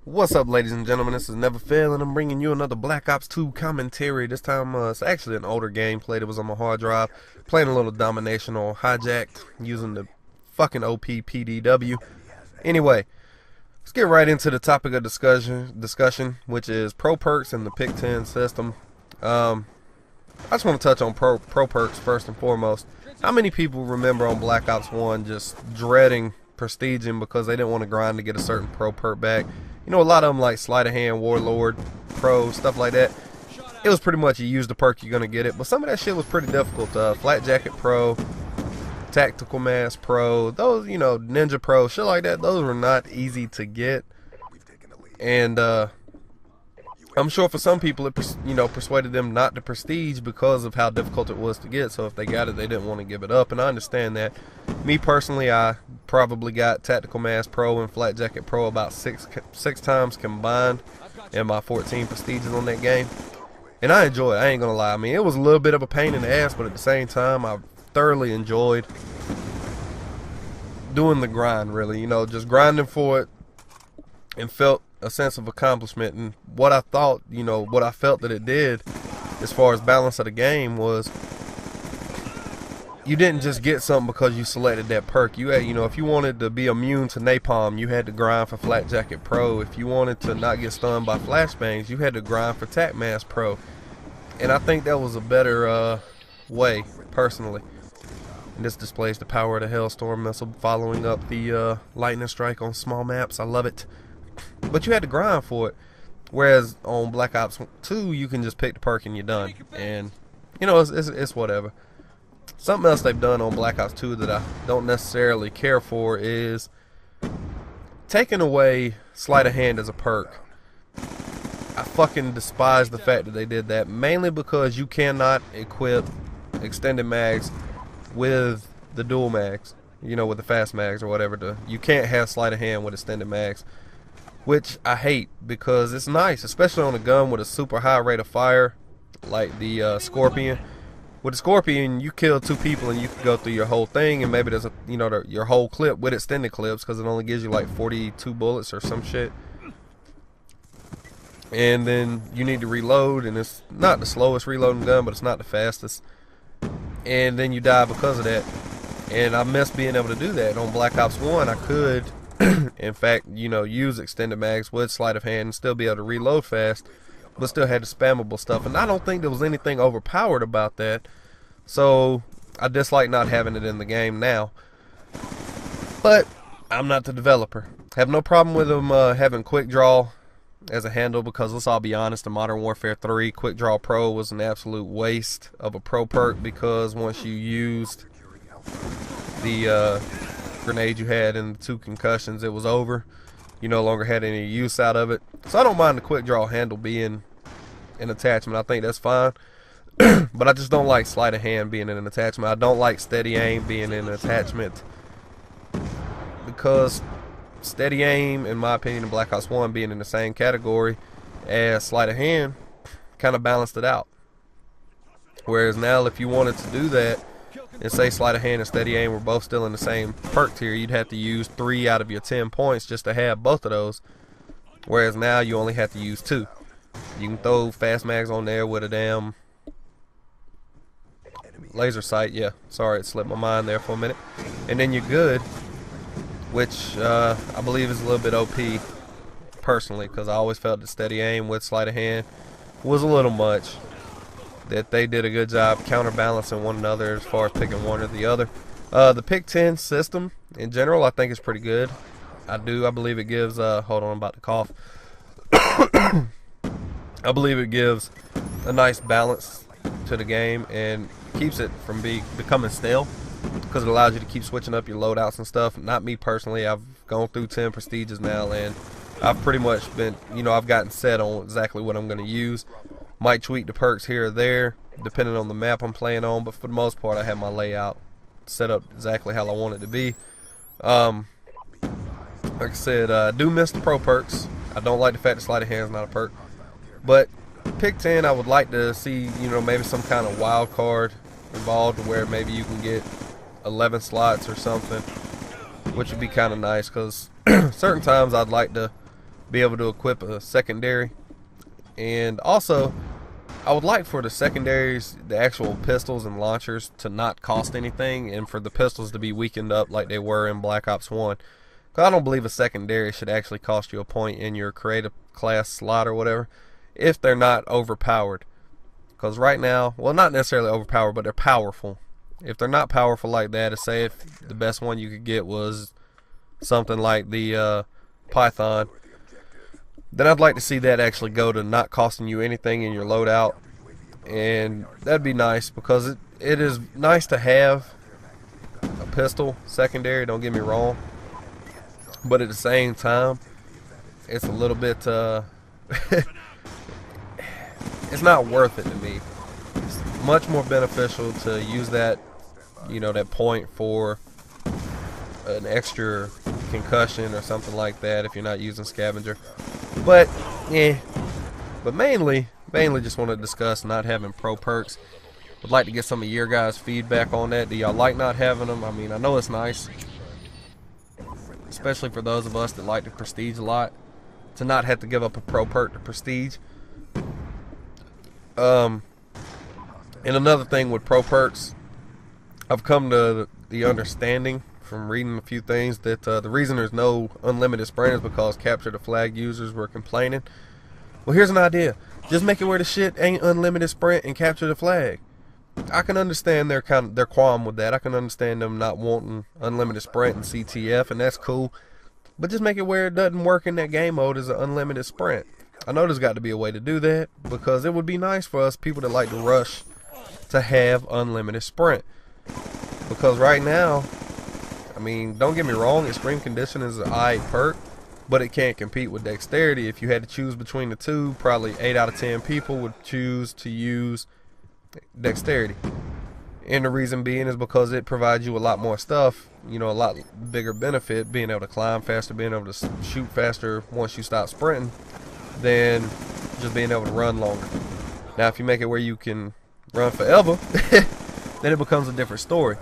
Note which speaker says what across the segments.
Speaker 1: What's up, ladies and gentlemen? This is Never Fail, and I'm bringing you another Black Ops 2 commentary. This time, it's actually an older gameplay that was on my hard drive. Playing a little domination on Hijacked, using the fucking OP PDW. Anyway, let's get right into the topic of discussion, which is pro perks and the Pick 10 system. I just want to touch on pro perks first and foremost. How many people remember on Black Ops 1 just dreading prestiging because they didn't want to grind to get a certain pro perk back? You know, a lot of them like Sleight of Hand, Warlord, Pro, stuff like that. It was pretty much you use the perk, you're going to get it. But some of that shit was pretty difficult. Flat Jacket Pro, Tactical Mask Pro, those, you know, Ninja Pro, shit like that. Those were not easy to get. And I'm sure for some people it persuaded them not to prestige because of how difficult it was to get. So if they got it, they didn't want to give it up, and I understand that. Me personally, I probably got Tactical Mask Pro and Flat Jacket Pro about six times combined in my 14 prestiges on that game, and I enjoy it. I ain't gonna lie. I mean, it was a little bit of a pain in the ass, but at the same time, I thoroughly enjoyed doing the grind. Really, you know, just grinding for it, and felt a sense of accomplishment. And what I thought, you know, what I felt that it did as far as balance of the game was you didn't just get something because you selected that perk. You had, you know, if you wanted to be immune to napalm, you had to grind for Flat Jacket Pro. If you wanted to not get stunned by flashbangs, you had to grind for Tac Mask Pro. And I think that was a better way, personally. And this displays the power of the Hailstorm missile following up the lightning strike on small maps. I love it. But you had to grind for it. Whereas on Black Ops 2, you can just pick the perk and you're done. And, you know, it's whatever. Something else they've done on Black Ops 2 that I don't necessarily care for is taking away Sleight of Hand as a perk. I fucking despise the fact that they did that, mainly because you cannot equip extended mags with the dual mags, you know, with the fast mags or whatever. You can't have Sleight of Hand with extended mags, which I hate because it's nice, especially on a gun with a super high rate of fire like the Scorpion. With the Scorpion, you kill 2 people and you can go through your whole thing, and maybe there's a, you know, your whole clip with extended clips because it only gives you like 42 bullets or some shit. And then you need to reload, and it's not the slowest reloading gun, but it's not the fastest. And then you die because of that. And I miss being able to do that. On Black Ops 1, I could, in fact, you know, use extended mags with Sleight of Hand and still be able to reload fast, but still had the spammable stuff. And I don't think there was anything overpowered about that. So I dislike not having it in the game now. But I'm not the developer. Have no problem with them having Quick Draw as a handle, because let's all be honest, in Modern Warfare 3, Quick Draw Pro was an absolute waste of a pro perk, because once you used the grenade you had and the 2 concussions, it was over. You no longer had any use out of it. So I don't mind the Quick Draw handle being an attachment. I think that's fine. But I just don't like Sleight of Hand being in an attachment. I don't like Steady Aim being in an attachment, because Steady Aim, in my opinion, in Black Ops 1 being in the same category as Sleight of Hand, kind of balanced it out. Whereas now, if you wanted to do that and say Sleight of Hand and Steady Aim were both still in the same perk tier, you'd have to use 3 out of your 10 points just to have both of those. Whereas now you only have to use 2. You can throw fast mags on there with a damn laser sight. Yeah, sorry, it slipped my mind there for a minute. And then you're good, which I believe is a little bit OP personally, because I always felt that Steady Aim with Sleight of Hand was a little much. That they did a good job counterbalancing one another as far as picking one or the other. The Pick 10 system in general, I think is pretty good. I believe it gives hold on, I'm about to cough. I believe it gives a nice balance to the game and keeps it from becoming stale, because it allows you to keep switching up your loadouts and stuff. Not me personally. I've gone through 10 prestiges now, and I've pretty much been, you know, I've gotten set on exactly what I'm going to use. Might tweak the perks here or there depending on the map I'm playing on, but for the most part I have my layout set up exactly how I want it to be. Like I said, I do miss the pro perks. I don't like the fact that Sleight of Hand is not a perk. But Pick 10, I would like to see, you know, maybe some kind of wild card involved where maybe you can get 11 slots or something, which would be kind of nice, because certain times I'd like to be able to equip a secondary. And also, I would like for the secondaries, the actual pistols and launchers, to not cost anything, and for the pistols to be weakened up like they were in Black Ops 1. Because I don't believe a secondary should actually cost you a point in your creative class slot or whatever, if they're not overpowered. Because right now, well, not necessarily overpowered, but they're powerful. If they're not powerful like that, to say if the best one you could get was something like the Python, then I'd like to see that actually go to not costing you anything in your loadout. And that'd be nice, because it is nice to have a pistol secondary, don't get me wrong, but at the same time, it's a little bit it's not worth it to me. It's much more beneficial to use that, you know, that point for an extra concussion or something like that if you're not using scavenger. But yeah, but mainly just want to discuss not having pro perks. Would like to get some of your guys' feedback on that. Do y'all like not having them? I mean, I know it's nice, especially for those of us that like the prestige a lot, to not have to give up a pro perk to prestige. And another thing with pro perks, I've come to the understanding from reading a few things that the reason there's no unlimited sprint is because capture the flag users were complaining. Well, here's an idea. Just make it where the shit ain't unlimited sprint and capture the flag. I can understand their qualm with that. I can understand them not wanting unlimited sprint and CTF, and that's cool. But just make it where it doesn't work in that game mode as an unlimited sprint. I know there's got to be a way to do that, because it would be nice for us people that like to rush to have unlimited sprint. Because right now, I mean, don't get me wrong, extreme condition is an alright perk, but it can't compete with dexterity. If you had to choose between the two, probably 8 out of 10 people would choose to use dexterity. And the reason being is because it provides you a lot more stuff, you know, a lot bigger benefit, being able to climb faster, being able to shoot faster once you stop sprinting, than just being able to run longer. Now, if you make it where you can run forever, then it becomes a different story.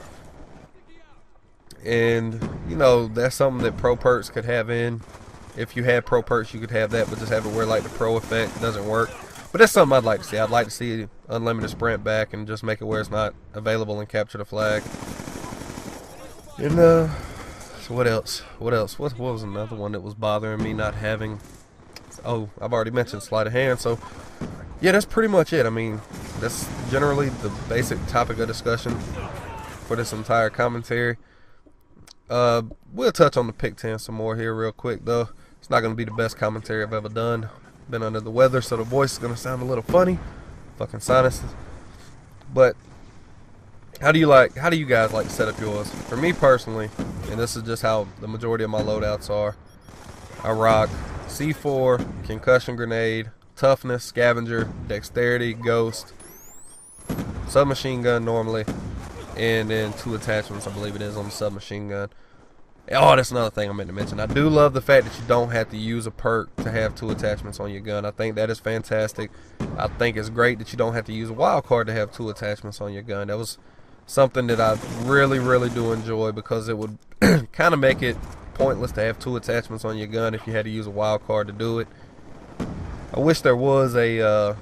Speaker 1: And, you know, that's something that pro perks could have in. If you had pro perks, you could have that, but just have it where, like, the pro effect doesn't work. But that's something I'd like to see. I'd like to see unlimited sprint back and just make it where it's not available and capture the flag. And, so what else? What was another one that was bothering me not having? Oh, I've already mentioned sleight of hand. So, yeah, that's pretty much it. I mean, that's generally the basic topic of discussion for this entire commentary. We'll touch on the Pick 10 some more here real quick, though. It's not going to be the best commentary I've ever done. Been under the weather, so the voice is going to sound a little funny. Fucking sinuses. But how do you guys like to set up yours? For me personally, and this is just how the majority of my loadouts are, I rock C4, concussion grenade, toughness, scavenger, dexterity, ghost, submachine gun normally, and then 2 attachments, I believe it is, on the submachine gun. Oh, that's another thing I meant to mention. I do love the fact that you don't have to use a perk to have 2 attachments on your gun. I think that is fantastic. I think it's great that you don't have to use a wild card to have 2 attachments on your gun. That was something that I really, really do enjoy, because it would kind of make it pointless to have 2 attachments on your gun if you had to use a wild card to do it. I wish there was a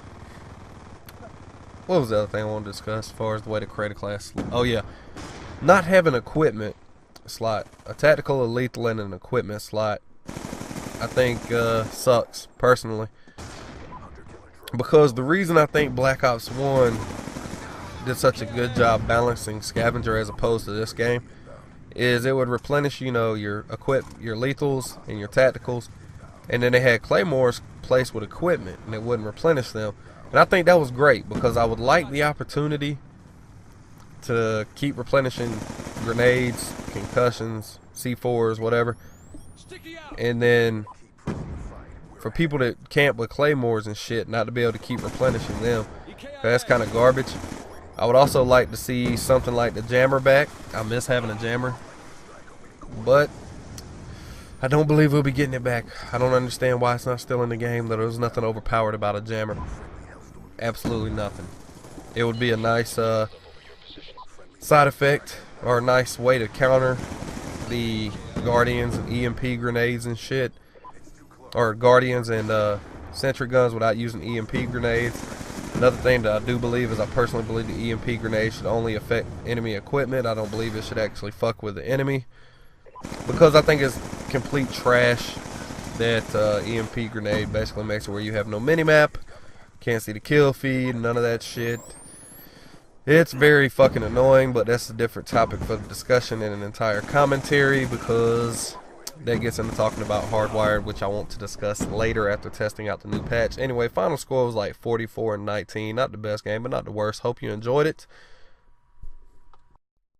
Speaker 1: what was the other thing I wanted to discuss as far as the way to create a class? Oh yeah, not having equipment slot, a tactical, a lethal, and an equipment slot, I think sucks personally, because the reason I think Black Ops 1 did such a good job balancing scavenger as opposed to this game is it would replenish, you know, your lethals and your tacticals, and then they had claymores placed with equipment and it wouldn't replenish them. And I think that was great, because I would like the opportunity to keep replenishing grenades, concussions, C4s, whatever, and then for people that camp with claymores and shit, not to be able to keep replenishing them. That's kind of garbage. I would also like to see something like the jammer back. I miss having a jammer, but I don't believe we'll be getting it back. I don't understand why it's not still in the game, though. There's nothing overpowered about a jammer. Absolutely nothing. It would be a nice side effect, or a nice way to counter the Guardians and EMP grenades and shit. or Guardians and sentry guns without using EMP grenades. Another thing that I do believe is I personally believe the EMP grenade should only affect enemy equipment. I don't believe it should actually fuck with the enemy, because I think it's complete trash that EMP grenade basically makes it where you have no minimap, can't see the kill feed, none of that shit. It's very fucking annoying, but that's a different topic for the discussion and an entire commentary, because that gets into talking about Hardwired, which I want to discuss later after testing out the new patch. Anyway, final score was like 44-19. Not the best game, but not the worst. Hope you enjoyed it.